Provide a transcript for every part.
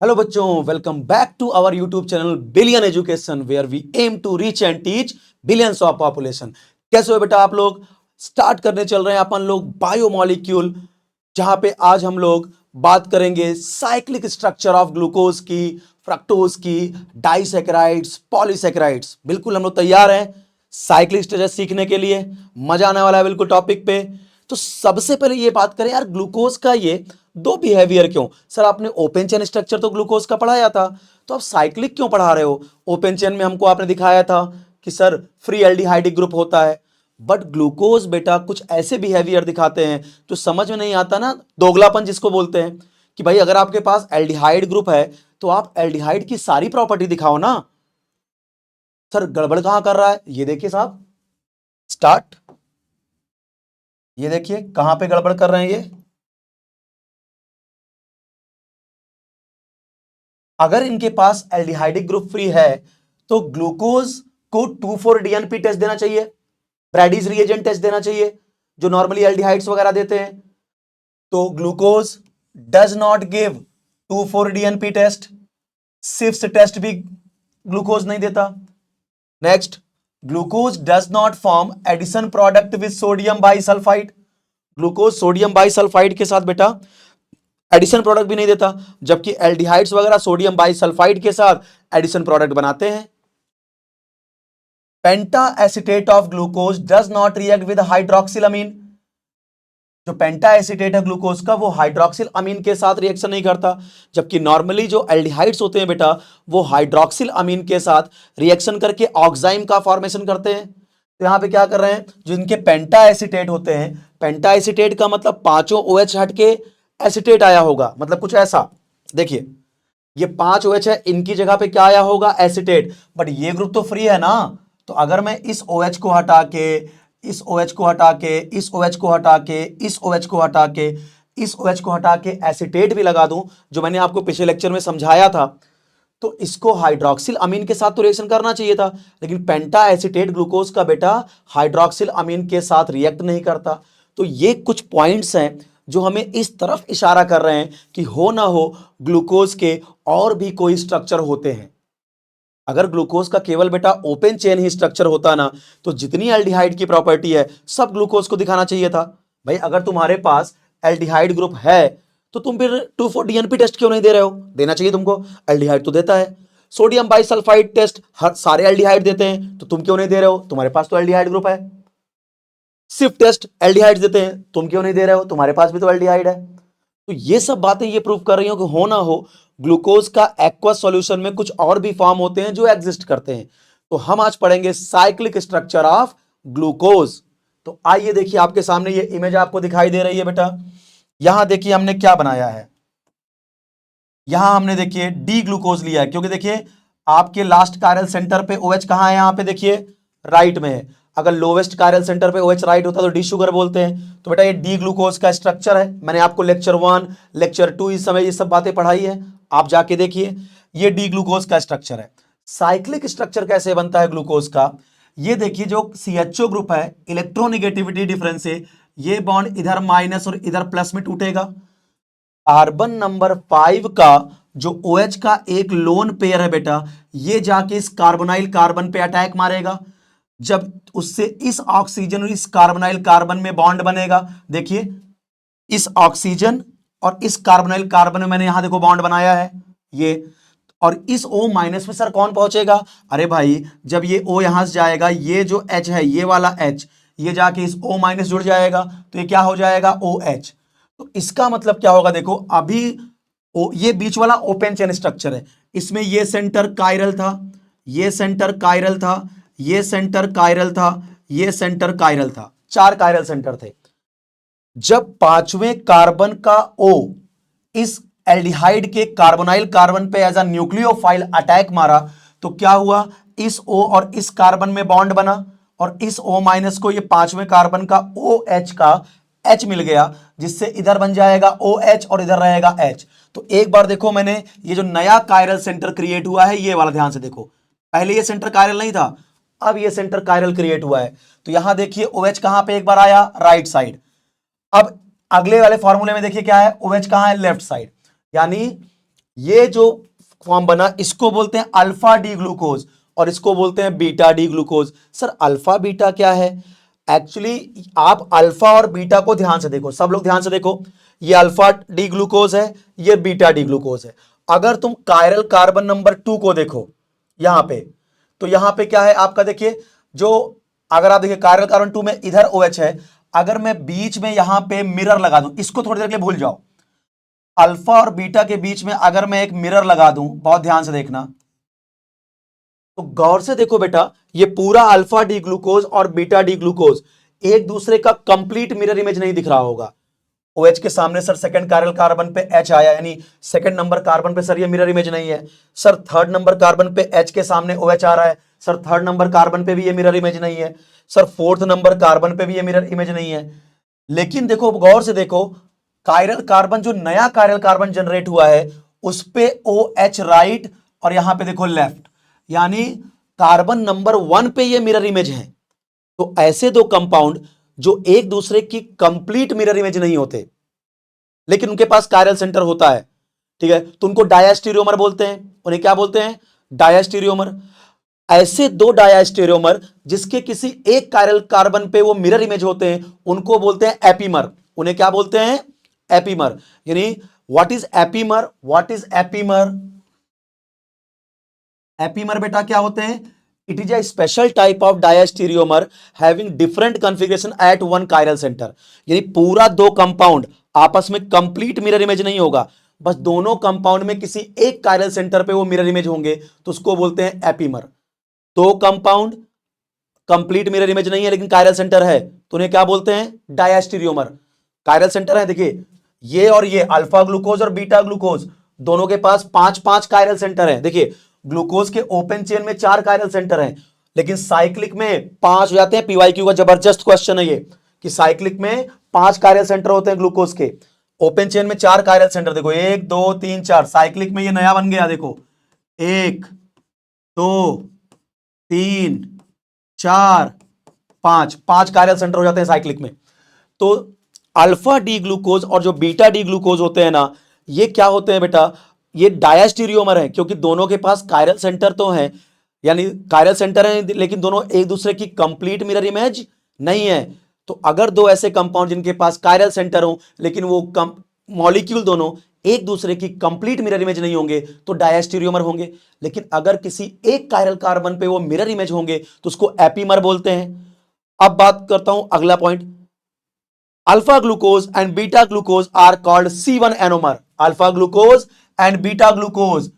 Hello बच्चों, welcome back to our YouTube channel billion education where we aim to reach and teach billions of population. कैसे हो बेटा आप लोग? Start करने चल रहे हैं अपन लोग बायोमोलिक्यूल, जहां पे आज हम लोग बात करेंगे साइक्लिक स्ट्रक्चर ऑफ ग्लूकोज की, फ्रक्टोज की, डाइसैकेराइड्स, पॉलीसैकेराइड्स। बिल्कुल हम लोग तैयार हैं साइक्लिक स्ट्रक्चर सीखने के लिए। मजा आने वाला है बिल्कुल टॉपिक पे। तो सबसे पहले ये बात करें यार, ग्लूकोज का ये दो बिहेवियर क्यों? सर आपने ओपन चेन स्ट्रक्चर तो ग्लूकोज का पढ़ाया था, तो आप साइक्लिक क्यों पढ़ा रहे हो? ओपन चेन में हमको आपने दिखाया था कि सर फ्री एल्डिहाइडिक ग्रुप होता है, बट ग्लूकोज बेटा कुछ ऐसे बिहेवियर दिखाते हैं जो समझ में नहीं आता ना, दोगलापन जिसको बोलते हैं कि भाई अगर आपके पास एल्डिहाइड ग्रुप है तो आप एल्डिहाइड की सारी प्रॉपर्टी दिखाओ ना। सर गड़बड़ कहां कर रहा है ये देखिए साहब, स्टार्ट। ये देखिए कहां पे गड़बड़ कर रहे हैं ये। अगर इनके पास एल्डिहाइडिक ग्रुप फ्री है तो ग्लूकोज को 2,4-DNP टेस्ट देना चाहिए, ब्रैडीज रिएजेंट टेस्ट देना चाहिए जो नॉर्मली एल्डिहाइड्स वगैरह देते हैं। तो glucose does not give 2,4-DNP test, Schiff's test भी ग्लूकोज नहीं देता। Next, glucose does not form addition product with sodium bisulphite. Glucose sodium bisulphite के साथ बेटा एडिशन प्रोडक्ट भी नहीं देता, जबकि एल्डिहाइड्स वगैरह सोडियम बाइसल्फाइड के साथ एडिशन प्रोडक्ट बनाते हैं। Penta acetate of glucose does not react with hydroxyl amine. जो पेंटा एसिटेट है ग्लूकोज का वो हाइड्रोक्सिल अमीन के साथ रिएक्शन नहीं करता, जबकि नॉर्मली जो एल्डिहाइड्स होते हैं बेटा वो हाइड्रोक्सिल अमीन के साथ रिएक्शन करके ऑक्साइम का फॉर्मेशन करते हैं। तो यहां पे क्या कर रहे हैं, जो इनके पेंटा एसिटेट होते हैं, पेंटा एसिटेट का मतलब पांचों OH हट के एसिटेट आया होगा, मतलब कुछ ऐसा। देखिए ये 5 OH है, इनकी जगह पे क्या आया होगा, एसिटेट। बट ये ग्रुप तो फ्री है ना, तो अगर मैं इस OH को हटा के, इस OH को हटा के, इस OH को हटा के, इस OH को हटा के, इस OH को हटा के एसिटेट भी लगा दूं, जो मैंने आपको पिछले लेक्चर में समझाया था, तो इसको हाइड्रोक्सिल अमीन के साथ तो रिएक्शन करना चाहिए था, लेकिन पेंटा एसिटेट ग्लूकोज का बेटा हाइड्रोक्सिल अमीन के साथ रिएक्ट नहीं करता। तो ये कुछ पॉइंट्स हैं जो हमें इस तरफ इशारा कर रहे हैं कि हो ना हो ग्लूकोज के और भी कोई स्ट्रक्चर होते हैं। अगर ग्लूकोज का केवल बेटा ओपन चेन ही स्ट्रक्चर होता ना, तो जितनी एल्डिहाइड की प्रॉपर्टी है सब ग्लूकोज को दिखाना चाहिए था। भाई अगर तुम्हारे पास एल्डिहाइड ग्रुप है तो तुम फिर 2,4-DNP टेस्ट क्यों नहीं दे रहे हो? देना चाहिए तुमको, एल्डिहाइड तो देता है। सोडियम बाइसल्फाइड टेस्ट हर सारे एल्डिहाइड देते हैं, तो तुम क्यों नहीं दे रहे हो? तुम्हारे पास तो एल्डिहाइड ग्रुप है। सिफ्ट टेस्ट एल्डिहाइड देते हैं, तुम क्यों नहीं दे रहे हो? तुम्हारे पास भी तो एल्डिहाइड है। तो ये सब बातें ये प्रूव कर रही हो कि हो ना हो ग्लूकोज का एक्वा सॉल्यूशन में कुछ और भी फॉर्म होते हैं जो एग्जिस्ट करते हैं। तो हम आज पढ़ेंगे साइक्लिक स्ट्रक्चर ऑफ ग्लूकोज। तो आइए देखिए, आपके सामने ये इमेज आपको दिखाई दे रही है बेटा। यहां देखिए हमने क्या बनाया है, यहां हमने देखिए डी ग्लूकोज लिया है, क्योंकि देखिए आपके लास्ट कायरल सेंटर पे OH कहां है, यहां पे देखिए राइट में है। अगर लोवेस्ट कायरल सेंटर पे OH राइट होता तो डी शुगर बोलते हैं। तो बेटा ये डी ग्लूकोज का स्ट्रक्चर है, मैंने आपको लेक्चर 1 लेक्चर 2 इस समय ये सब बातें पढ़ाई है, आप जाके देखिए। ये डी ग्लूकोज का स्ट्रक्चर है। साइक्लिक स्ट्रक्चर कैसे बनता है ग्लूकोज का, ये देखिए जो CHO ग्रुप है, इलेक्ट्रोनिगेटिविटी डिफरेंस से ये बॉन्ड इधर माइनस और इधर प्लस में टूटेगा। कार्बन नंबर 5 का जो OH का एक लोन पेयर है बेटा, ये जाके इस कार्बोनाइल कार्बन पे अटैक मारेगा। जब उससे इस ऑक्सीजन और इस कार्बोनाइल कार्बन में बॉन्ड बनेगा, देखिए इस ऑक्सीजन और इस कार्बोनाइल कार्बन में मैंने यहां देखो बॉन्ड बनाया है ये, और इस O माइनस में सर कौन पहुंचेगा? अरे भाई जब ये O यहां से जाएगा, ये जो H है, ये वाला H, ये जाके इस O माइनस जुड़ जाएगा, तो ये क्या हो जाएगा, OH। तो इसका मतलब क्या होगा, देखो अभी ये बीच वाला ओपन चेन स्ट्रक्चर है, इसमें ये सेंटर कायरल था, ये सेंटर कायरल था, ये सेंटर कायरल था, ये सेंटर कायरल था, 4 कायरल सेंटर थे। जब पांचवें कार्बन का O इस एल्डिहाइड के कार्बोनाइल कार्बन पे एज अ न्यूक्लियोफाइल अटैक मारा, तो क्या हुआ, इस O और इस कार्बन में बॉन्ड बना, और इस O माइनस को ये पांचवें कार्बन का OH का H मिल गया, जिससे इधर बन जाएगा OH और इधर रहेगा H। तो एक बार देखो, मैंने ये जो नया कायरल सेंटर क्रिएट हुआ है, ये वाला ध्यान से देखो, पहले ये सेंटर कायरल नहीं था, अब ये सेंटर कायरल क्रिएट हुआ है। तो यहां देखिए OH कहां पे एक बार आया, राइट साइड। अब अगले वाले फॉर्मूले में देखिए क्या है, OH कहां है, लेफ्ट साइड। यानी ये जो फॉर्म बना इसको बोलते हैं अल्फा डी ग्लूकोज और इसको बोलते हैं beta D glucose. Sir alpha beta क्या है? एक्चुअली आप अल्फा और बीटा को ध्यान से देखो, सब लोग ध्यान से देखो, ये अल्फा डी ग्लूकोज है, ये बीटा डी ग्लूकोज है। अगर तुम कायरल कार्बन नंबर 2 को देखो यहां पे, तो यहां पे क्या है आपका, देखिए जो, अगर आप देखिए कायरल कार्बन 2 में इधर OH है, अगर मैं बीच में यहां पे मिरर लगा दूं, इसको थोड़ी देर के लिए भूल जाओ, अल्फा और बीटा के बीच में अगर मैं एक मिरर लगा दूं, बहुत ध्यान से देखना, तो गौर से देखो बेटा, ये पूरा अल्फा डी ग्लूकोज और बीटा डी ग्लूकोज एक दूसरे का कंप्लीट मिरर इमेज नहीं दिख रहा होगा। OH के सामने सर सेकंड कायरल कार्बन पे H आया, यानी सेकंड नंबर कार्बन पे सर ये मिरर इमेज नहीं है। सर थर्ड नंबर कार्बन पे H के सामने OH आ रहा है, सर थर्ड नंबर कार्बन पे भी ये मिरर इमेज नहीं है। सर फोर्थ नंबर कार्बन पे भी ये मिरर इमेज नहीं है। लेकिन देखो गौर से देखो, कायरल कार्बन, जो नया कायरल कार्बन जनरेट हुआ है उस पे OH राइट और यहां पे देखो लेफ्ट, यानी कार्बन नंबर 1 पे ये मिरर इमेज है। तो ऐसे दो कंपाउंड जो एक दूसरे की कंप्लीट मिरर इमेज नहीं होते लेकिन उनके पास कायरल सेंटर होता है, ठीक है, तो उनको डायास्टीरियोमर बोलते हैं। उन्हें क्या बोलते हैं? डायास्टीरियोमर। ऐसे दो डायास्टीरियोमर जिसके किसी एक कायरल कार्बन पे वो मिरर इमेज होते हैं उनको बोलते हैं एपीमर। उन्हें क्या बोलते हैं? एपीमर। यानी what is epimer? What is epimer? Epimer बेटा क्या होते हैं? It is a special type of diastereomer having different configuration at one chiral centre. यानी पूरा दो कंपाउंड आपस में कंप्लीट मिरर इमेज नहीं होगा, बस दोनों कंपाउंड में किसी एक कायरल सेंटर पे वो मिरर इमेज होंगे, तो उसको बोलते हैं एपीमर। दो कंपाउंड कंप्लीट मिरर इमेज नहीं है लेकिन कायरल सेंटर है, तो उन्हें क्या बोलते हैं? डायास्टीरियोमर। कायरल सेंटर है, देखिए ये और ये अल्फा ग्लूकोज और बीटा ग्लूकोज दोनों के पास 5-5 कायरल सेंटर है। देखिए ग्लूकोज के ओपन चेन में 4 कायरल सेंटर हैं, लेकिन साइक्लिक में 5 हो जाते हैं। PYQ का जबरदस्त क्वेश्चन है ये, कि साइक्लिक में 5 कायरल सेंटर होते हैं ग्लूकोज के, ओपन चेन में 4 कायरल सेंटर। देखो 1 2 3 4, साइक्लिक में ये नया बन गया, देखो 1 2 3 4 5, 5 कायरल सेंटर हो जाते हैं साइक्लिक में। तो अल्फा डी ग्लूकोज और जो बीटा डी ग्लूकोज होते हैं ना, ये क्या होते हैं बेटा? ये डायस्टीरियोमर है, क्योंकि दोनों के पास कायरल सेंटर तो है, यानी कायरल सेंटर है लेकिन दोनों एक दूसरे की कंप्लीट मिरर इमेज नहीं है। तो अगर दो ऐसे कंपाउंड जिनके पास कायरल सेंटर हो लेकिन वो मॉलिक्यूल दोनों एक दूसरे की कंप्लीट मिरर इमेज नहीं होंगे तो डायस्टीरियोमर होंगे। लेकिन अगर किसी एक कायरल कार्बन पे वो मिरर इमेज होंगे तो उसको एपीमर बोलते हैं। अब बात करता हूं अगला point, alpha glucose and beta glucose are called C1 anomer. Alpha glucose and beta glucose,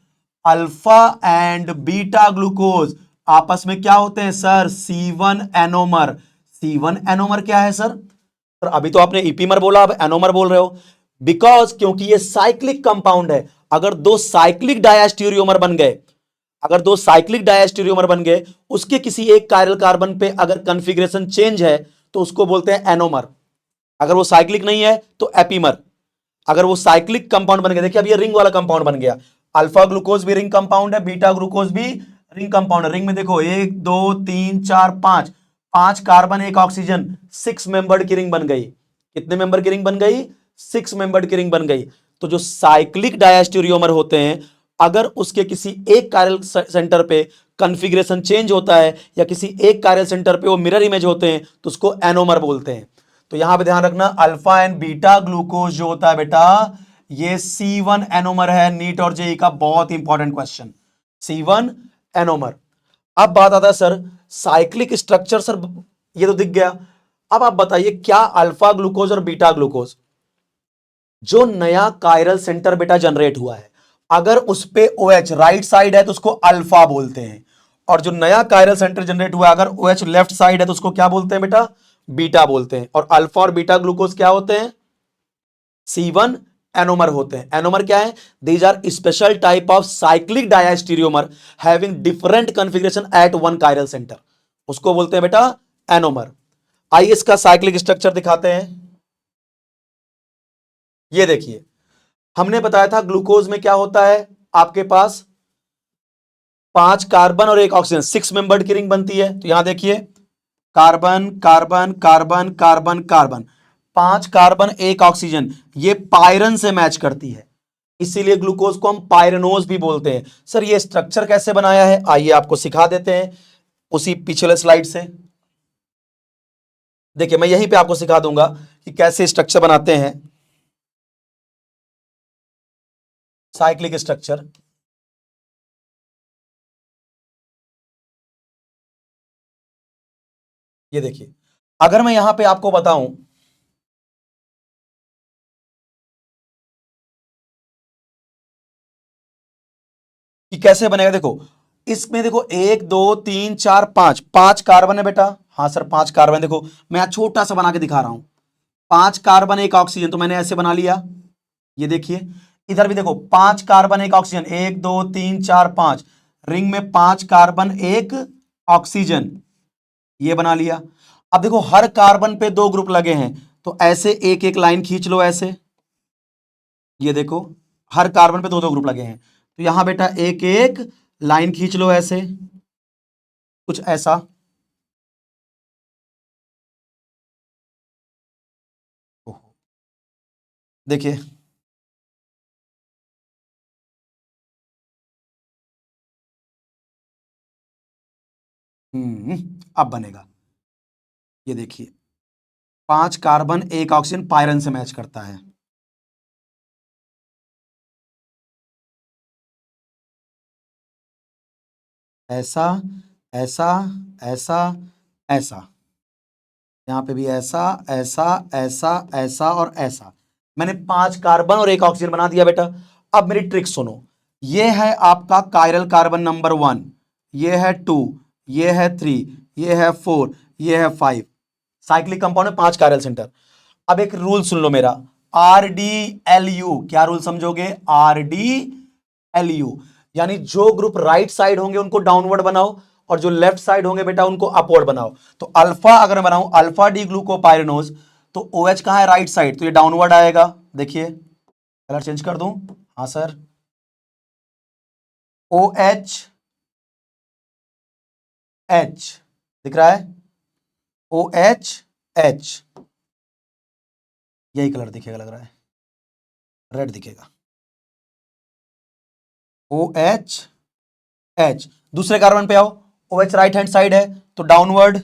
alpha and beta glucose आपस में क्या होते हैं sir? C1 anomer. C1 anomer क्या है सर? सर अभी तो आपने इपीमर बोला, अब एनोमर बोल रहे हो। बिकॉज क्योंकि ये साइक्लिक कंपाउंड है। अगर दो साइक्लिक डायस्टीरियोमर बन गए, अगर दो साइक्लिक डायस्टीरियोमर बन गए, उसके किसी एक कायरल कार्बन पे अगर कॉन्फ़िगरेशन चेंज है तो उसको बोलते हैं एनोमर। अगर वो साइक्लिक नहीं है तो एपीमर। अगर वो साइक्लिक कंपाउंड बन गया, देखिए अब ये रिंग वाला कंपाउंड बन गया, अल्फा ग्लूकोज भी रिंग कंपाउंड है, बीटा ग्लूकोज भी रिंग कंपाउंड है। रिंग में देखो 1 2 3 4 5, 5 कार्बन 1 ऑक्सीजन, 6 मेंबर्ड की रिंग बन गई। कितने मेंबर की रिंग बन गई? 6 मेंबर्ड की रिंग बन गई। तो जो साइक्लिक डायस्टीरियोमर होते हैं, अगर उसके किसी एक कायरल सेंटर पे कॉन्फ़िगरेशन चेंज होता है या किसी एक कायरल सेंटर पे वो मिरर इमेज होते हैं तो उसको एनोमर बोलते हैं। तो यहां पे ध्यान रखना, अल्फा एंड बीटा ग्लूकोज जो होता है बेटा, ये C1 एनोमर है। नीट और जेई का बहुत इंपॉर्टेंट क्वेश्चन, C1 एनोमर। अब बात आता है सर साइक्लिक स्ट्रक्चर, सर ये तो दिख गया। अब आप बताइए क्या अल्फा ग्लूकोज और बीटा ग्लूकोज, जो नया कायरल सेंटर बेटा जनरेट हुआ है, अगर उस पे OH राइट साइड है तो उसको अल्फा बोलते हैं, और जो नया कायरल सेंटर जनरेट हुआ है अगर OH लेफ्ट साइड है तो उसको क्या बोलते हैं बेटा? बीटा बोलते हैं। और अल्फा और बीटा ग्लूकोज क्या होते हैं? C1 एनोमर होते हैं। एनोमर क्या है? These are special type of cyclic diastereomer having different configuration at one chiral centre, उसको बोलते हैं बेटा एनोमर। आइए इसका साइक्लिक स्ट्रक्चर दिखाते हैं। ये देखिए, हमने बताया था ग्लूकोज में क्या होता है, आपके पास 5 कार्बन और 1 ऑक्सीजन, 6 मेंबर्ड की रिंग बनती है। तो यहां देखिए carbon carbon carbon carbon carbon, 5 carbon 1 oxygen, ये पायरन से मैच करती है। इसीलिए ग्लूकोज को हम पायरेनोज भी बोलते हैं। सर ये स्ट्रक्चर कैसे बनाया है, आइए आपको सिखा देते हैं उसी पिछले स्लाइड से। देखिए मैं यहीं पे आपको सिखा दूंगा कि कैसे स्ट्रक्चर बनाते हैं, साइक्लिक स्ट्रक्चर। ये देखिए, अगर मैं यहां पे आपको बताऊं कि कैसे बनेगा, देखो इसमें देखो 1 2 3 4 5 5 कार्बन है बेटा। हाँ सर 5 कार्बन, देखो मैं यहाँ छोटा सा बना के दिखा रहा हूं, 5 कार्बन 1 ऑक्सीजन, तो मैंने ऐसे बना लिया। ये देखिए इधर भी देखो 5 कार्बन 1 ऑक्सीजन, 1 2 3 4 5, रिंग में 5 कार्बन 1 ऑक्सीजन, ये बना लिया। अब देखो हर कार्बन पे 2 ग्रुप लगे हैं, तो ऐसे एक एक लाइन खींच लो ऐसे। ये देखो हर कार्बन पे 2 2 ग्रुप लगे हैं, तो यहां बेटा एक एक लाइन खींच लो ऐसे, कुछ ऐसा। देखिए अब बनेगा। ये देखिए 5 कार्बन 1 ऑक्सीजन पायरन से मैच करता है। ऐसा ऐसा ऐसा ऐसा, यहां पे भी ऐसा ऐसा ऐसा ऐसा और ऐसा। मैंने 5 कार्बन और 1 ऑक्सीजन बना दिया बेटा। अब मेरी ट्रिक सुनो, ये है आपका कायरल कार्बन नंबर 1, ये है 2, ये है 3, ये है 4, ये है 5। साइक्लिक कंपाउंड में 5 कायरल सेंटर। अब एक रूल सुन लो मेरा, RDLU। क्या रूल समझोगे, RDLU, यानी जो ग्रुप राइट साइड होंगे उनको डाउनवर्ड बनाओ और जो लेफ्ट साइड होंगे बेटा उनको अपवर्ड बनाओ। तो अल्फा अगर मैं बनाऊं अल्फा डी ग्लूकोपाइरेनोज, तो OH कहां है, राइट साइड, तो ये डाउनवर्ड आएगा। देखिए कलर चेंज कर दूं, हाँ सर, OH H दिख रहा है, OH H, यही कलर दिखेगा लग रहा है, रेड दिखेगा, OH H। दूसरे कार्बन पे आओ, OH राइट हैंड साइड है तो डाउनवर्ड,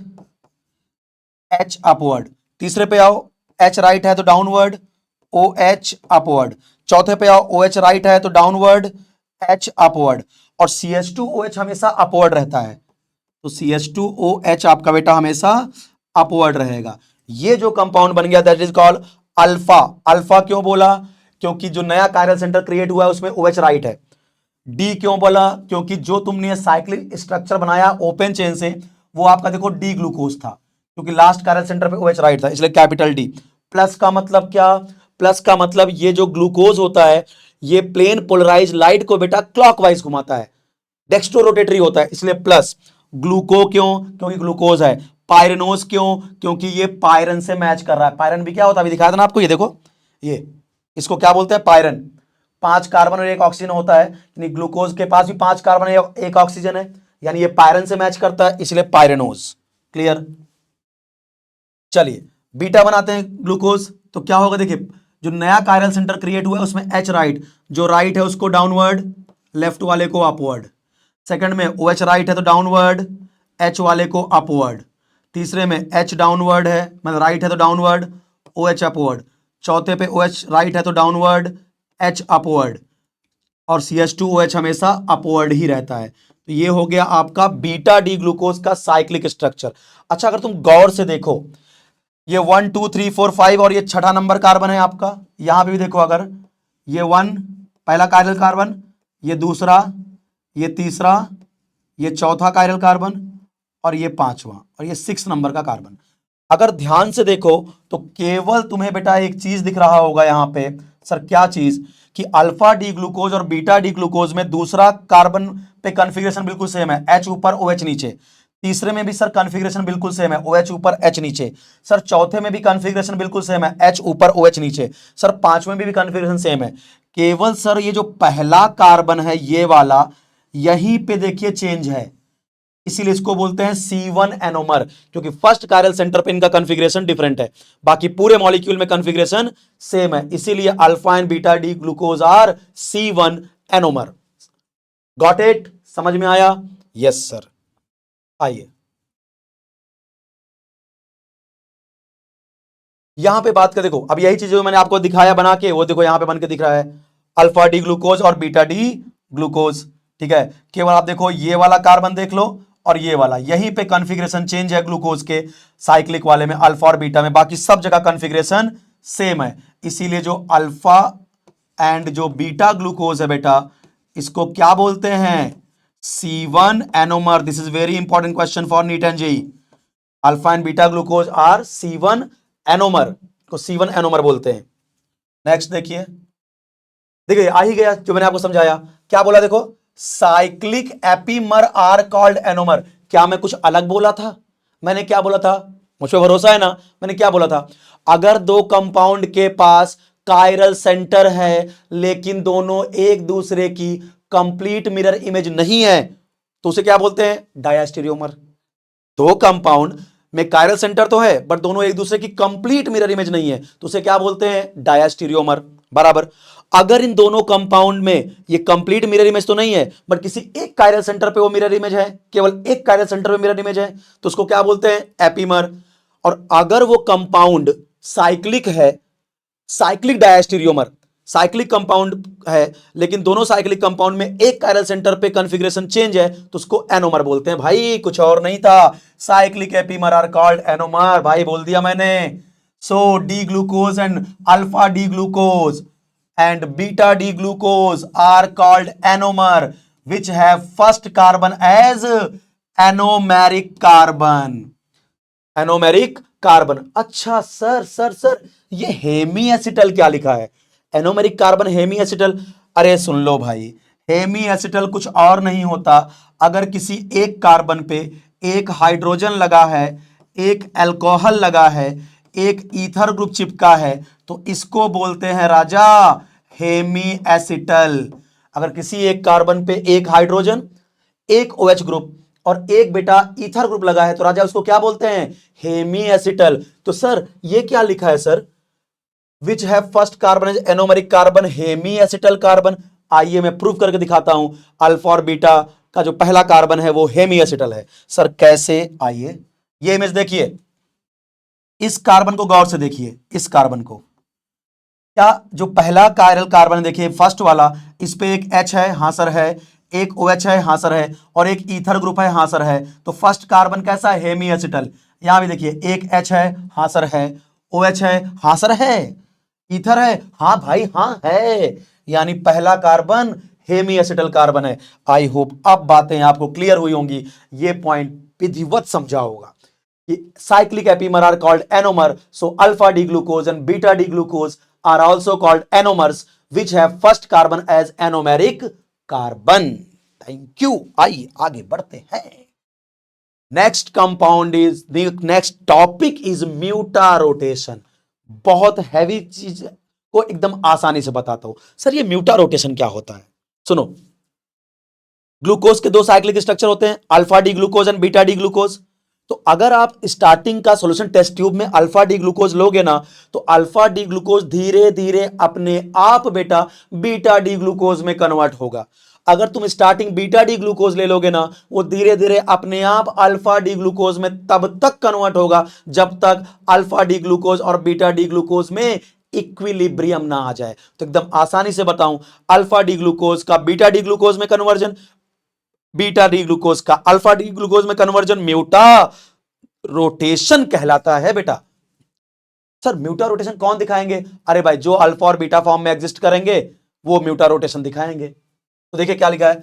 H अपवर्ड। तीसरे पे आओ, H राइट है तो डाउनवर्ड, OH अपवर्ड। चौथे पे आओ, OH राइट है तो डाउनवर्ड, H अपवर्ड। और CH2OH हमेशा अपवर्ड रहता है, तो CH2OH आपका बेटा हमेशा अपवर्ड रहेगा। ये जो कंपाउंड बन गया that is called alpha. Alpha क्यों बोला, क्योंकि जो नया कायरल सेंटर क्रिएट हुआ है उसमें OH राइट है। डी क्यों बोला, क्योंकि जो तुमने साइक्लिक स्ट्रक्चर बनाया ओपन चेन से वो आपका देखो डी ग्लूकोज था, क्योंकि लास्ट कायरल सेंटर पे OH राइट था, इसलिए कैपिटल डी। प्लस का मतलब क्या, प्लस का मतलब ये जो ग्लूकोज होता है ये प्लेन पोलराइज लाइट को बेटा क्लॉकवाइज घुमाता है, डेक्स्ट्रो रोटेटरी होता है, इसलिए प्लस। ग्लूको क्यों, क्योंकि ग्लूकोज है। पायरेनोज क्यों, क्योंकि ये पायरन से मैच कर रहा है। पायरन भी क्या होता है, अभी दिखाया था ना आपको, ये देखो ये, इसको क्या बोलते हैं, पायरन। 5 कार्बन और 1 ऑक्सीजन होता है, यानी ग्लूकोज के पास भी 5 कार्बन और 1 ऑक्सीजन है, यानी ये पायरन से मैच करता है, इसलिए पायरेनोज। क्लियर। चलिए बीटा बनाते हैं ग्लूकोज, तो क्या होगा, देखिए जो नया कायरल सेंटर क्रिएट हुआ है उसमें H राइट, जो राइट है उसको डाउनवर्ड, लेफ्ट वाले को अपवर्ड। सेकंड में OH राइट है तो डाउनवर्ड, H वाले को अपवर्ड। तीसरे में H डाउनवर्ड है, मतलब राइट है तो डाउनवर्ड, OH अपवर्ड। चौथे पे OH राइट है तो डाउनवर्ड, H अपवर्ड। और CH2OH हमेशा अपवर्ड ही रहता है। तो ये हो गया आपका बीटा डी ग्लूकोज का साइक्लिक स्ट्रक्चर। अच्छा अगर तुम गौर से देखो, ये 1 2 3 4 5 और ये छठा नंबर कार्बन है आपका, यहां पे भी देखो, अगर ये 1 पहला कायरल कार्बन, ये दूसरा, ये तीसरा, ये चौथा कायरल कार्बन और ये पांचवा और ये 6 नंबर का कार्बन। अगर ध्यान से देखो तो केवल तुम्हें बेटा एक चीज दिख रहा होगा यहां पे, सर क्या चीज, कि अल्फा डी ग्लूकोज और बीटा डी ग्लूकोज में दूसरा कार्बन पे कॉन्फ़िगरेशन बिल्कुल सेम है, H ऊपर OH नीचे। तीसरे में भी सर कॉन्फ़िगरेशन बिल्कुल सेम है, OH ऊपर H नीचे। सर चौथे में भी कॉन्फ़िगरेशन बिल्कुल सेम है, H ऊपर OH नीचे। सर पांचवें में भी कॉन्फ़िगरेशन सेम है। केवल सर ये जो पहला कार्बन है ये वाला, यहीं पे देखिए चेंज है, इसीलिए इसको बोलते हैं C1 एनोमर, क्योंकि फर्स्ट कायरल सेंटर पे इनका कॉन्फ़िगरेशन डिफरेंट है, बाकी पूरे मॉलिक्यूल में कॉन्फ़िगरेशन सेम है, इसीलिए alpha and beta D glucose are C1 anomer. Got it? समझ में आया? Yes sir. आइए यहां पे बात कर, देखो अब यही चीज जो मैंने आपको दिखाया बना के, वो देखो यहां पे बन के दिख रहा है, अल्फा डी ग्लूकोज और बीटा डी ग्लूकोज। ठीक है, केवल आप देखो ये वाला कार्बन देख लो और ये वाला, यहीं पे कॉन्फ़िगरेशन चेंज है ग्लूकोज के साइक्लिक वाले में, अल्फा और बीटा में, बाकी सब जगह कॉन्फ़िगरेशन सेम है। इसीलिए जो अल्फा एंड जो बीटा ग्लूकोज है बेटा, इसको क्या बोलते हैं? C1 anomer. This is very important question for NEET and JEE. Alpha and beta glucose are C1 anomer, को C1 एनोमर बोलते हैं। नेक्स्ट देखिए, देखिए आ ही गया जो मैंने आपको समझाया। क्या बोला देखो, cyclic epimer are called anomer. क्या मैं कुछ अलग बोला था? मैंने क्या बोला था? मुझ पर भरोसा है ना? मैंने क्या बोला था? अगर दो कंपाउंड के पास कायरल सेंटर है लेकिन दोनों एक दूसरे की कंप्लीट मिरर इमेज नहीं है तो उसे क्या बोलते हैं? डायस्टेरियोमर। दो कंपाउंड में कायरल सेंटर तो है बट दोनों एक दूसरे की कंप्लीट मिरर इमेज नहीं है तो उसे क्या बोलते हैं? डायस्टेरियोमर। बराबर। अगर इन दोनों कंपाउंड में ये कंप्लीट मिरर इमेज तो नहीं है बट किसी एक कायरल सेंटर पे वो मिरर इमेज है, केवल एक कायरल सेंटर पे मिरर इमेज है, तो उसको क्या बोलते हैं? एपीमर। और अगर वो कंपाउंड साइक्लिक है, साइक्लिक डायस्टेरियोमर, साइक्लिक कंपाउंड है लेकिन दोनों साइक्लिक कंपाउंड में एक कायरल सेंटर पे कॉन्फ़िगरेशन चेंज है तो उसको एनोमर बोलते हैं। भाई कुछ और नहीं था, cyclic epimer are called anomer. भाई बोल दिया मैंने। So D glucose and alpha D glucose and beta D glucose are called enomer which have first carbon as anomeric carbon। Anomeric carbon. अच्छा सर सर सर ये hemiacetal क्या लिखा है? Anomeric carbon hemiacetal. अरे सुन लो भाई, Hemy acetal कुछ और नहीं होता, अगर किसी एक कार्बन पे एक हाइड्रोजन लगा है, एक अल्कोहल लगा है, एक ईथर ग्रुप चिपका है तो इसको बोलते हैं राजा हेमी एसिटल। अगर किसी एक कार्बन पे एक हाइड्रोजन, एक OH ग्रुप और एक बेटा ईथर ग्रुप लगा है तो राजा उसको क्या बोलते हैं? Hemy acetal. तो सर ये क्या लिखा है sir? Which have first carbon is anomeric carbon, hemiacetal carbon. आइए मैं प्रूव करके दिखाता हूं, अल्फा और बीटा का जो पहला कार्बन है वो हेमी एसिटल है। सर कैसे? आइए ये इमेज देखिए, इस कार्बन को गौर से देखिए, इस कार्बन को, क्या जो पहला कायरल कार्बन देखिए फर्स्ट वाला, इस पे एक H है, हाँ सर है, एक OH है, हाँ सर है, और एक ईथर ग्रुप है, हाँ सर है, तो फर्स्ट कार्बन कैसा है? Hemiacetal. यहां भी देखिए एक H है, हाँ सर है, OH है, हाँ सर है, ईथर है, हाँ भाई हाँ है, यानी पहला कार्बन हेमी एसिटल कार्बन है। आई होप अब बातें आपको क्लियर हुई होंगी, ये पॉइंट विधिवत समझा होगा। Cyclic epimer are called enomer, so alpha D glucose and beta D glucose are also called enomers which have first carbon as anomeric carbon। Thank you। आइए आगे बढ़ते हैं। Next compound is, next topic is mutarotation. बहुत heavy चीज को एकदम आसानी से बताता हूं। सर ये म्यूटा रोटेशन क्या होता है? सुनो, ग्लूकोज के दो साइक्लिक स्ट्रक्चर होते हैं, alpha D glucose and beta D glucose. तो अगर आप स्टार्टिंग का सॉल्यूशन टेस्ट ट्यूब में अल्फा डी ग्लूकोज लोगे ना तो अल्फा डी ग्लूकोज धीरे धीरे अपने आप बेटा बीटा डी ग्लूकोज में कन्वर्ट होगा। अगर तुम स्टार्टिंग बीटा डी ग्लूकोज ले लोगे ना, वो धीरे धीरे अपने आप अल्फा डी ग्लूकोज में तब तक कन्वर्ट होगा जब तक अल्फा डी ग्लूकोज और बीटा डी ग्लूकोज में इक्विलिब्रियम ना आ जाए। तो एकदम आसानी से बताऊं, अल्फा डी ग्लूकोज का बीटा डी ग्लूकोज में कन्वर्जन, बीटा डी ग्लूकोज का अल्फा डी ग्लूकोज में कन्वर्जन म्यूटा रोटेशन कहलाता है बेटा। सर म्यूटा रोटेशन कौन दिखाएंगे? अरे भाई जो अल्फा और बीटा फॉर्म में एग्जिस्ट करेंगे वो म्यूटा रोटेशन दिखाएंगे। तो देखिए क्या लिखा है,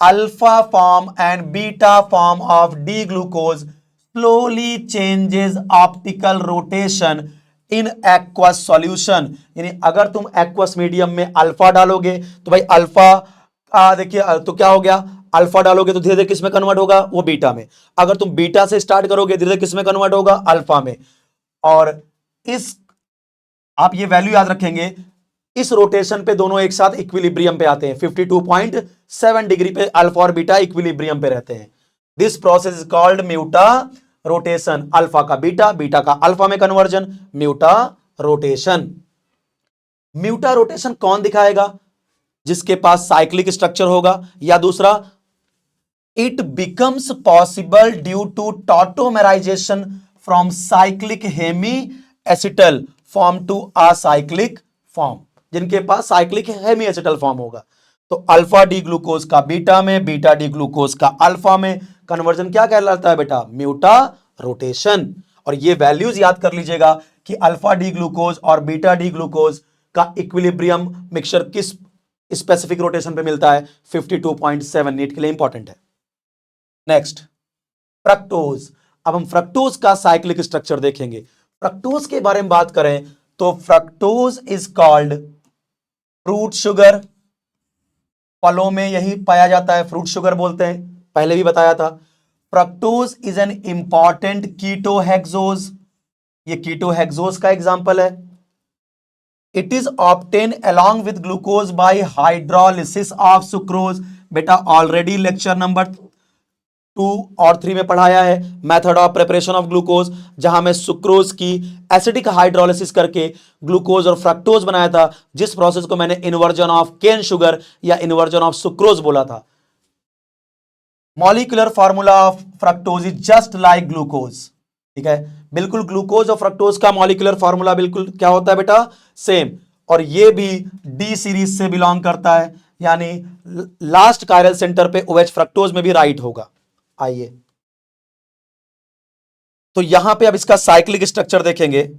alpha form and beta form of D glucose slowly changes optical rotation in aqueous solution. यानी अगर तुम एक्वस मीडियम में अल्फा डालोगे तो भाई अल्फा देखिए तो क्या हो गया, अल्फा डालोगे तो धीरे धीरे किस में कन्वर्ट होगा? वो बीटा में। अगर तुम बीटा से स्टार्ट करोगे धीरे धीरे किस में कन्वर्ट होगा? अल्फा में। और इस आप ये वैल्यू याद रखेंगे, इस रोटेशन पे दोनों एक साथ इक्विलिब्रियम पे आते हैं, 52.7 डिग्री पे अल्फा और बीटा इक्विलिब्रियम पे रहते हैं। This process is called mutarotation. Alpha का बीटा, बीटा का अल्फा में conversion, mutarotation. Mutarotation कौन दिखाएगा? जिसके पास साइक्लिक स्ट्रक्चर होगा, या दूसरा it becomes possible due to tautomerization from cyclic hemiacetal form to acyclic form, जिनके पास साइक्लिक हेमी एसिटल फॉर्म होगा। तो अल्फा डी ग्लूकोज का बीटा में, बीटा डी ग्लूकोज का अल्फा में कन्वर्जन क्या कहलाता है बेटा? म्यूटा रोटेशन। और ये वैल्यूज याद कर लीजिएगा कि अल्फा डी ग्लूकोज और बीटा डी ग्लूकोज का इक्विलिब्रियम मिक्सचर किस स्पेसिफिक रोटेशन पे मिलता है? 52.7। नीट के लिए इंपॉर्टेंट है। Next, fructose. अब हम फ्रक्टोज का साइक्लिक स्ट्रक्चर देखेंगे। फ्रक्टोज के बारे में बात करें तो fructose is called fruit sugar. फलों में यही पाया जाता है, फ्रूट शुगर बोलते हैं, पहले भी बताया था। Fructose is an important ketohexose. ये कीटोहेक्सोज का एग्जांपल है। It is obtain along with glucose by hydrolysis of sucrose. बेटा ऑलरेडी लेक्चर नंबर 2 और 3 में पढ़ाया है method of preparation of glucose, जहां में सुक्रोज की एसिडिक हाइड्रोलिसिस करके ग्लूकोज और फ्रक्टोज बनाया था, जिस प्रोसेस को मैंने इन्वर्जन ऑफ केन शुगर या इन्वर्जन ऑफ सुक्रोज बोला था। Molecular formula of fructose is just like glucose. ठीक है, बिल्कुल ग्लूकोज और फ्रक्टोज का मॉलिक्यूलर फॉर्मूला बिल्कुल क्या होता है बेटा? सेम। और ये भी डी सीरीज से बिलोंग करता है, यानी लास्ट कायरल सेंटर पे OH फ्रक्टोज में भी राइट होगा। आइए तो यहां पे अब इसका साइक्लिक स्ट्रक्चर देखेंगे।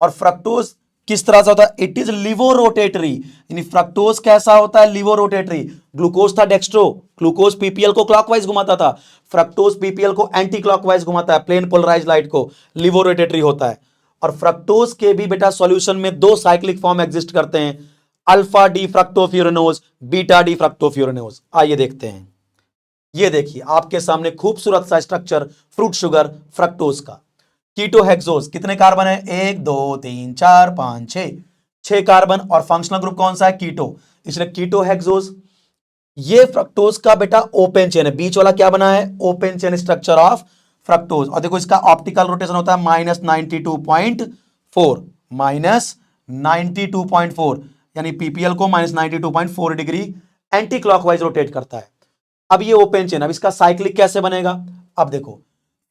और फ्रक्टोज किस तरह से होता है? इट इज लिवो रोटेटरी, यानी फ्रक्टोज कैसा होता है? लिवो रोटेटरी। ग्लूकोज था डेक्स्ट्रो, ग्लूकोज पीपीएल को क्लॉकवाइज घुमाता था, फ्रक्टोज पीपीएल को एंटी क्लॉकवाइज घुमाता है, प्लेन पोलराइज लाइट को। लिवो रोटेटरी होता है। और फ्रक्टोज के भी बेटा सॉल्यूशन में 2 साइक्लिक फॉर्म एग्जिस्ट करते हैं, अल्फा डी फ्रक्टोफ्यूरेनोज, बीटा डी फ्रक्टोफ्यूरेनोज। आइए देखते हैं। ये देखिए आपके सामने खूबसूरत सा स्ट्रक्चर फ्रूट शुगर फ्रक्टोज का। कीटोहेक्सोज कितने कार्बन है? 1 2 3 4 5 6 कार्बन। और फंक्शनल ग्रुप कौन सा है? कीटो, इसलिए कीटोहेक्सोज। ये फ्रक्टोज का बेटा ओपन चेन है, बीच वाला क्या बना है? Open chain structure of fructose. और देखो इसका ऑप्टिकल रोटेशन होता है -92.4, -92.4, यानी पीपीएल को -92.4 डिग्री एंटी क्लॉकवाइज रोटेट करता है। अब ये ओपन चेन, अब इसका साइक्लिक कैसे बनेगा? अब देखो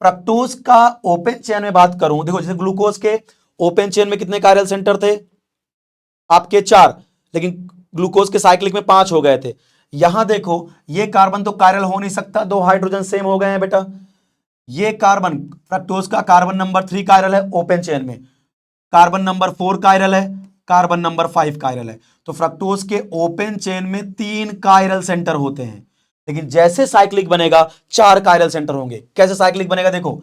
फ्रक्टोज का ओपन चेन में बात करूं, देखो जैसे ग्लूकोज के ओपन चेन में कितने कायरल सेंटर थे? आपके 4, लेकिन ग्लूकोज के साइक्लिक में 5 हो गए थे। यहां देखो ये कार्बन तो कायरल हो नहीं सकता, 2 हाइड्रोजन सेम हो गए हैं बेटा। ये कार्बन, फ्रक्टोज का कार्बन नंबर 3 कायरल है ओपन चेन में, कार्बन नंबर 4 कायरल है, कार्बन नंबर 5 कायरल है। तो फ्रक्टोज के ओपन चेन में 3 कायरल सेंटर होते हैं, लेकिन जैसे साइक्लिक बनेगा 4 कायरल सेंटर होंगे। कैसे साइक्लिक बनेगा? देखो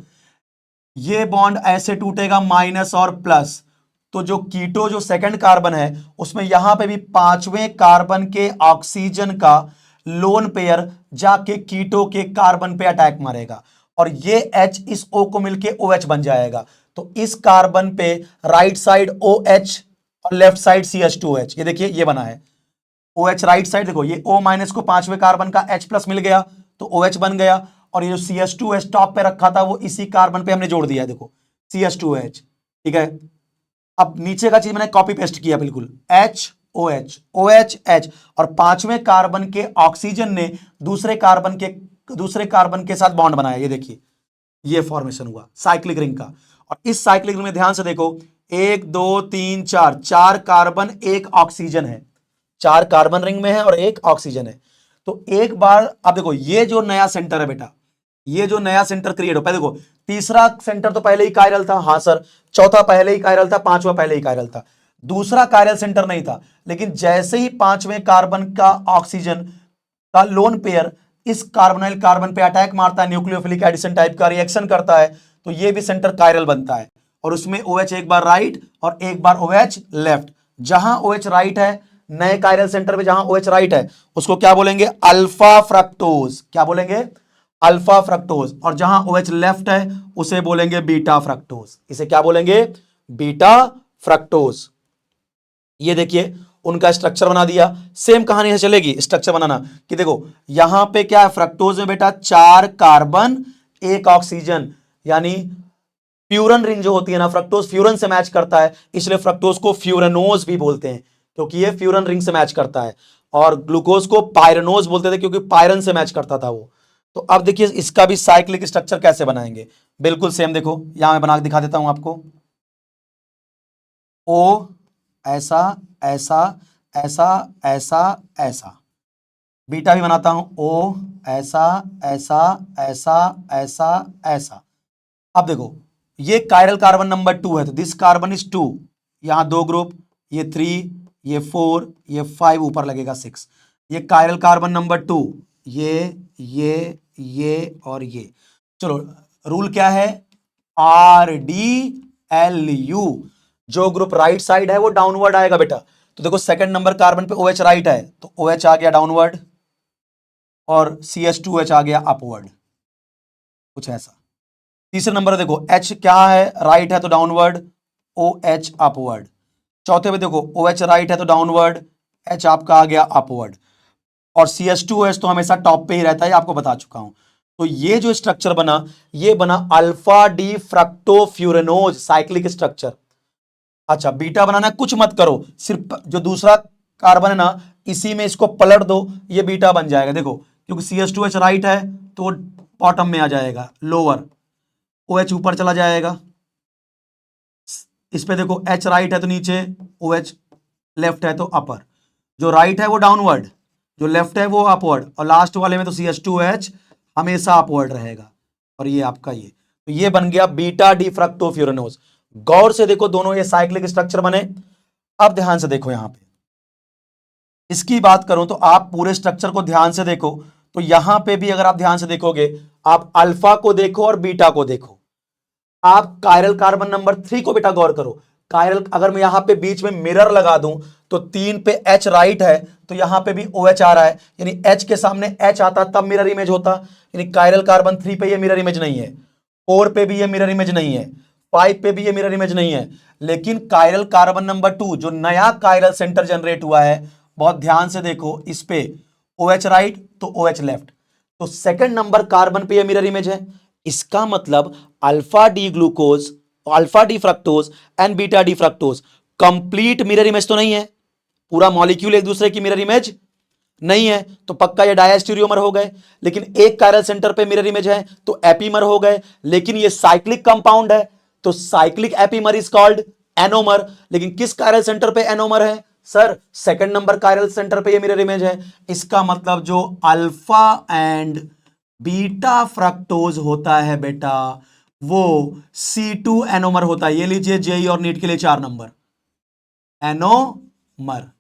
ये बॉन्ड ऐसे टूटेगा माइनस और प्लस, तो जो कीटो जो सेकंड कार्बन है उसमें यहां पे भी 5वें कार्बन के ऑक्सीजन का लोन पेयर जाके कीटो के कार्बन पे अटैक मारेगा, और ये H इस O को मिलके OH बन जाएगा। तो इस कार्बन पे राइट साइड OH और लेफ्ट साइड CH2OH, ये देखिए ये बना है OH राइट साइड। देखो ये O माइनस को 5वें कार्बन का H प्लस मिल गया तो OH बन गया, और ये जो CH2OH टॉप पे रखा था वो इसी कार्बन पे हमने जोड़ दिया है, देखो CH2OH। ठीक है, अब नीचे का चीज मैंने कॉपी पेस्ट किया बिल्कुल, HOH OH H, और 5वें कार्बन के ऑक्सीजन ने दूसरे कार्बन के साथ बॉन्ड बनाया। ये देखिए ये फॉर्मेशन हुआ साइक्लिक रिंग का। और इस साइक्लिक रिंग में ध्यान से देखो 1 2 3 4, 4 कार्बन 1 ऑक्सीजन है, 4 कार्बन रिंग में है और 1 ऑक्सीजन है। तो एक बार अब देखो ये जो नया सेंटर है बेटा, ये जो नया सेंटर क्रिएट हो, पहले देखो तीसरा सेंटर तो पहले ही कायरल था, हाँ सर, चौथा पहले ही कायरल था, 5वां पहले ही कायरल था, दूसरा कायरल सेंटर नहीं था। लेकिन जैसे ही 5वें कार्बन का ऑक्सीजन का लोन पेयर इस कार्बोनाइल कार्बन पे अटैक मारता है, न्यूक्लियोफिलिक एडिशन टाइप का रिएक्शन करता है, तो ये भी सेंटर कायरल बनता है, और उसमें OH एक बार राइट और एक बार OH लेफ्ट। जहां OH राइट है नए कायरल सेंटर पे, जहां OH राइट है उसको क्या बोलेंगे? Alpha fructose. क्या बोलेंगे? Alpha fructose. और जहां OH लेफ्ट है उसे बोलेंगे बीटा फ्रक्टोज। इसे क्या बोलेंगे? Beta fructose. ये देखिए उनका स्ट्रक्चर बना दिया। सेम कहानी है चलेगी स्ट्रक्चर बनाना कि देखो यहां पे क्या है, फ्रक्टोज में बेटा 4 कार्बन 1 ऑक्सीजन, यानी फ्यूरन रिंग जो होती है ना, फ्रक्टोज फ्यूरन से मैच करता है, इसलिए फ्रक्टोज को फ्यूरनोज भी बोलते हैं क्योंकि ये फ्यूरन रिंग से मैच करता है। और ग्लूकोज को पायरनोज बोलते थे क्योंकि पायरन से मैच करता था वो। तो अब देखिए इसका भी साइक्लिक स्ट्रक्चर कैसे बनाएंगे, बिल्कुल सेम। देखो यहां मैं बना के दिखा देता हूं आपको। ओ ऐसा ऐसा ऐसा ऐसा ऐसा, बीटा भी बनाता हूं, ओ ऐसा ऐसा ऐसा ऐसा ऐसा। अब देखो ये कायरल कार्बन नंबर 2 है तो दिस कार्बन इज 2, यहां 2 ग्रुप, ये 3, ये 4, ये 5, ऊपर लगेगा 6। ये कायरल कार्बन नंबर 2, ये और ये। चलो रूल क्या है, RDLU, जो ग्रुप राइट साइड है वो डाउनवर्ड आएगा बेटा। तो देखो सेकंड नंबर कार्बन पे OH राइट है तो OH आ गया डाउनवर्ड और CH2H आ गया अपवर्ड, कुछ ऐसा। तीसरे नंबर देखो H क्या है, राइट है तो डाउनवर्ड, OH अपवर्ड। चौथे पे देखो OH राइट है तो डाउनवर्ड, H आपका आ गया अपवर्ड। और CH2OH तो हमेशा टॉप पे ही रहता है, आपको बता चुका हूं। तो ये जो स्ट्रक्चर बना, ये बना अल्फा डी फ्रक्टोफ्यूरेनोज साइक्लिक स्ट्रक्चर। अच्छा बीटा बनाना कुछ मत करो, सिर्फ जो दूसरा कार्बन है ना इसी में इसको पलट दो, ये बीटा बन जाएगा। देखो क्योंकि CH2H राइट है तो बॉटम में आ जाएगा लोअर, OH ऊपर चला जाएगा। इस पे देखो H राइट है तो नीचे, OH लेफ्ट है तो अपर। जो राइट है वो डाउनवर्ड, जो लेफ्ट है वो अपवर्ड, और लास्ट वाले में तो CH2H हमेशा अपवर्ड रहेगा। और ये आपका तो ये बन गया बीटा डी फ्रक्टोफ्यूरेनोज। गौर से देखो दोनों ये साइक्लिक स्ट्रक्चर बने। अब ध्यान से देखो यहां पे इसकी बात करूं तो आप पूरे स्ट्रक्चर को ध्यान से देखो, तो यहां पे भी अगर आप ध्यान से देखोगे, आप अल्फा को देखो और बीटा को देखो। आप कायरल कार्बन नंबर 3 को बेटा गौर करो। कायरल अगर मैं यहां पे बीच में मिरर लगा दूं तो 3 पे H राइट है तो यहां पे भी OH आ रहा है, यानी H के सामने H आता तब मिरर इमेज होता। यानी कायरल कार्बन 3 पे ये मिरर इमेज नहीं है, 4 पे भी ये मिरर इमेज नहीं है, 5 पे भी ये मिरर इमेज नहीं है। लेकिन कायरल कार्बन नंबर 2 जो नया कायरल सेंटर जनरेट हुआ है, बहुत ध्यान से देखो, इस पे OH राइट तो OH लेफ्ट, तो सेकंड नंबर कार्बन पे ये मिरर इमेज है। इसका मतलब alpha D glucose, alpha D fructose and beta D fructose complete mirror image तो नहीं है, पूरा मॉलिक्यूल एक दूसरे की मिरर इमेज नहीं है, तो पक्का ये डायस्टीरियोमर हो गए। लेकिन एक कायरल सेंटर पे मिरर इमेज है तो एपीमर हो गए। लेकिन ये साइक्लिक कंपाउंड है तो cyclic epimer is called anomer. लेकिन किस कायरल सेंटर पे एनोमर है sir, second number chiral centre पे ये मिरर इमेज है। इसका मतलब जो अल्फा एंड बीटा फ्रक्टोज होता है बेटा वो C2 एनोमर होता है। ये लीजिए जेई और नीट के लिए 4 नंबर एनोमर।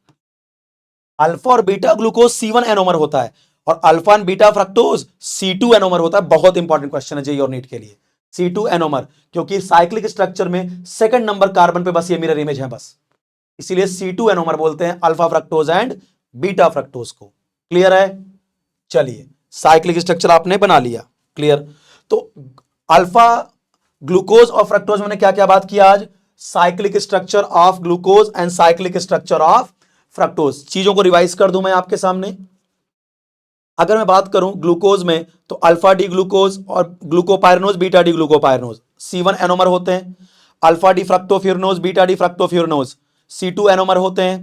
अल्फा और बीटा ग्लूकोज C1 एनोमर होता है और alpha and beta fructose C2 anomer होता है। बहुत इंपॉर्टेंट क्वेश्चन है जेई और नीट के लिए, C2 एनोमर, क्योंकि साइक्लिक स्ट्रक्चर में सेकंड नंबर कार्बन पे बस ये मिरर इमेज है बस, इसीलिए C2 एनोमर बोलते हैं alpha fructose and beta fructose को। क्लियर है? चलिए साइक्लिक स्ट्रक्चर आपने बना लिया, क्लियर। तो अल्फा ग्लूकोज और फ्रक्टोज मैंने क्या क्या बात किया आज, cyclic structure of glucose and cyclic structure of fructose. चीजों को रिवाइज कर दूं मैं आपके सामने। अगर मैं बात करूं ग्लूकोज में तो अल्फा डी ग्लूकोज और glucopyranose beta D glucopyranose C1 anomer होते हैं। Alpha D fructofuranose beta D fructofuranose C2 anomer होते हैं।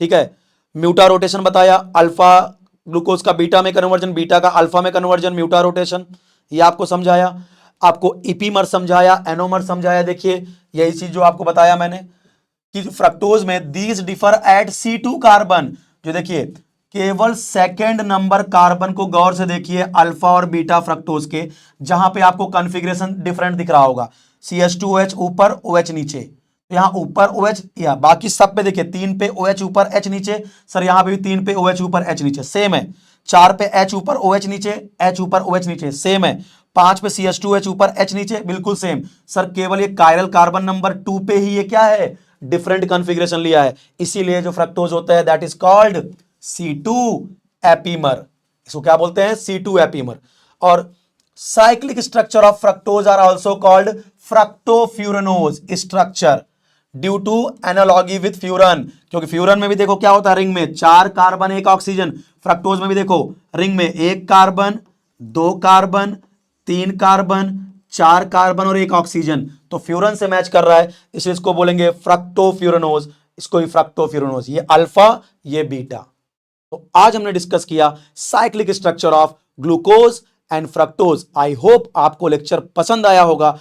ठीक है, म्यूटा रोटेशन बताया, अल्फा ग्लूकोज का बीटा में कन्वर्जन, बीटा का अल्फा में कन्वर्जन, म्यूटा रोटेशन, ये आपको समझाया। आपको इपीमर समझाया, एनोमर समझाया। देखिए यही चीज जो आपको बताया मैंने कि फ्रक्टोज में these differ eight C2 carbon, जो देखिए केवल सेकंड नंबर कार्बन को गौर से देखिए अल्फा और बीटा फ्रक्टोज के, जहां पे आपको कॉन्फ़िगरेशन डिफरेंट दिख रहा होगा, CH2OH ऊपर OH नीचे, तो यहां ऊपर OH, या बाकी सब पे देखिए 3 पे OH ऊपर H नीचे, सर यहां पे भी 3 पे OH ऊपर H नीचे सेम है। 4 पे H ऊपर OH नीचे, H ऊपर OH नीचे सेम है। 5 पे CH2H ऊपर H नीचे बिल्कुल सेम। सर केवल ये कायरल कार्बन नंबर 2 पे ही ये क्या है, डिफरेंट कॉन्फ़िगरेशन लिया है, इसीलिए जो फ्रक्टोज होता है that is called C2 epimer. इसको क्या बोलते हैं, C2 एपीमर। और cyclic structure of fructose are also called fructofuranose structure. Due to analogy with furan, क्योंकि फ्यूरन में भी देखो क्या होता है, रिंग में 4 कार्बन 1 ऑक्सीजन, फ्रक्टोज में भी देखो रिंग में 1 कार्बन 2 कार्बन 3 कार्बन 4 कार्बन और 1 ऑक्सीजन, तो फ्यूरन से मैच कर रहा है, इसलिए इसको बोलेंगे फ्रक्टोफ्यूरनोज, इसको ही फ्रक्टोफ्यूरनोज, ये अल्फा ये बीटा। तो आज हमने डिस्कस किया cyclic structure of glucose and fructose. I hope आपको लेक्चर पसंद आया होगा।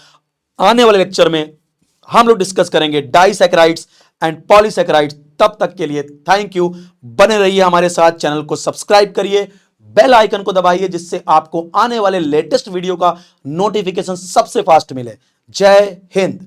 आने वाले लेक्चर में हम लोग डिस्कस करेंगे डाइसैकेराइड्स एंड पॉलीसैकेराइड्स। तब तक के लिए थैंक यू, बने रहिए हमारे साथ, चैनल को सब्सक्राइब करिए, बेल आइकन को दबाइए, जिससे आपको आने वाले लेटेस्ट वीडियो का नोटिफिकेशन सबसे फास्ट मिले। जय हिंद।